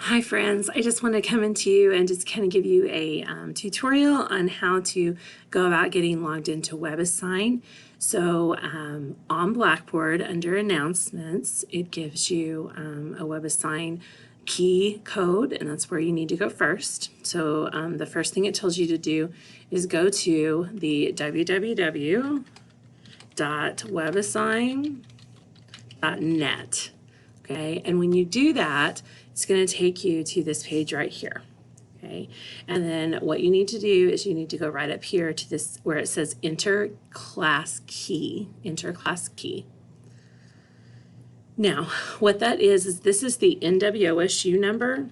Hi friends, I just want to come into you and just kind of give you a tutorial on how to go about getting logged into Webassign. So on Blackboard under announcements, it gives you a Webassign key code, and that's where you need to go first. So the first thing it tells you to do is go to the www.webassign.net. Okay, and when you do that, it's going to take you to this page right here. Okay, and then what you need to do is you need to go right up here to this where it says enter class key. Now, what that is this is the NWOSU number,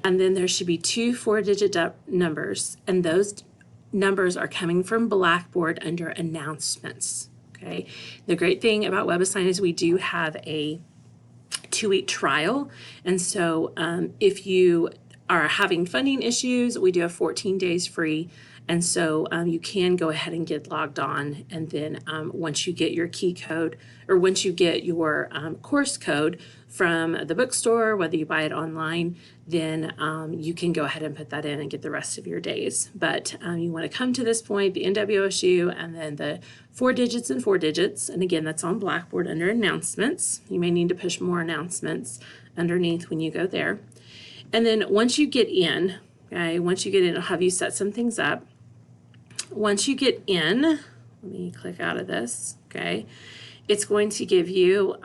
and then there should be two 4-digit numbers, and those numbers are coming from Blackboard under announcements. Okay, the great thing about Webassign is we do have a 2-week trial, and so if you are having funding issues, we do have 14 days free, and so you can go ahead and get logged on, and then once you get your key code, or once you get your course code from the bookstore, whether you buy it online, then you can go ahead and put that in and get the rest of your days. But you want to come to this point, the NWOSU, and then the 4 digits and 4 digits, and again, that's on Blackboard under announcements. You may need to push more announcements underneath when you go there. And then once you get in, okay, it'll have you set some things up. Once you get in, let me click out of this, okay, it's going to give you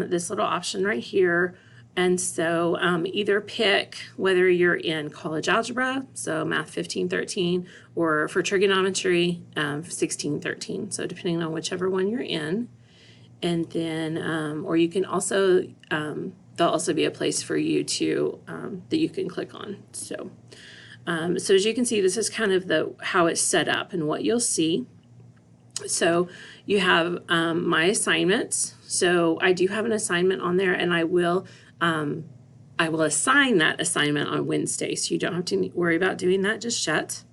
this little option right here. And so either pick whether you're in college algebra, so math 1513, or for trigonometry 1613. So depending on whichever one you're in. And then, or you can also, there'll also be a place for you to, that you can click on. So, so as you can see, this is kind of how it's set up and what you'll see. So you have my assignments. So I do have an assignment on there, and I will assign that assignment on Wednesday, so you don't have to worry about doing that just yet.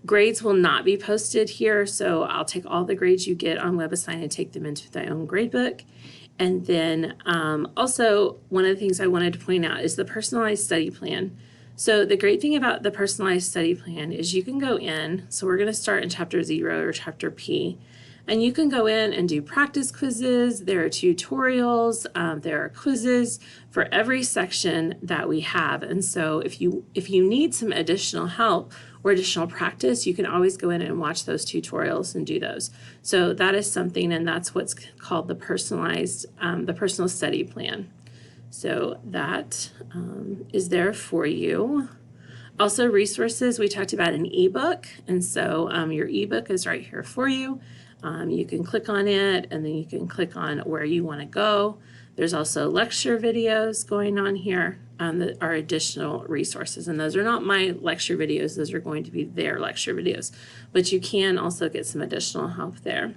Grades will not be posted here, so I'll take all the grades you get on Webassign and take them into my own gradebook. And then also, one of the things I wanted to point out is the personalized study plan. So the great thing about the personalized study plan is you can go in, so we're going to start in chapter 0 or chapter P, and you can go in and do practice quizzes. There are tutorials, there are quizzes for every section that we have. And so if you need some additional help or additional practice, you can always go in and watch those tutorials and do those. So that is something, and that's what's called the personalized, the personal study plan. So that is there for you. Also, resources, we talked about an ebook, and so your ebook is right here for you. You can click on it, and then you can click on where you want to go. There's also lecture videos going on here that are additional resources, and those are not my lecture videos. Those are going to be their lecture videos, but you can also get some additional help there.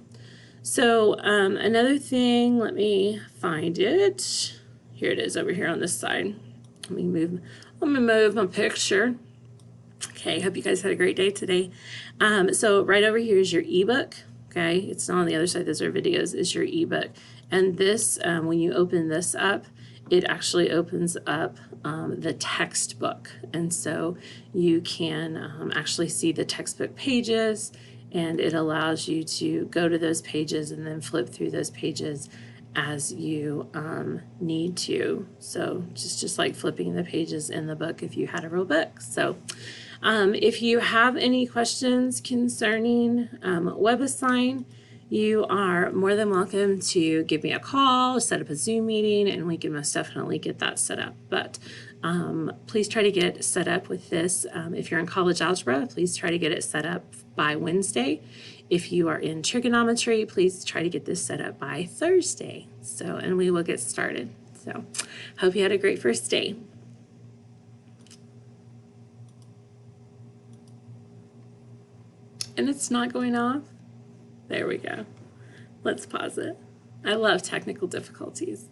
So another thing, let me find it. Here it is over here on this side. Let me move my picture. Okay, hope you guys had a great day today. So right over here is your ebook. Okay, it's not on the other side, those are videos, is your ebook. And this, when you open this up, it actually opens up the textbook. And so you can actually see the textbook pages, and it allows you to go to those pages and then flip through those pages as you need to. So just like flipping the pages in the book if you had a real book. So if you have any questions concerning Webassign, you are more than welcome to give me a call, set up a Zoom meeting, and we can most definitely get that set up. But please try to get set up with this. If you're in college algebra, please try to get it set up by Wednesday. If you are in trigonometry, please try to get this set up by Thursday. So, and we will get started. So, hope you had a great first day. And it's not going off. There we go. Let's pause it. I love technical difficulties.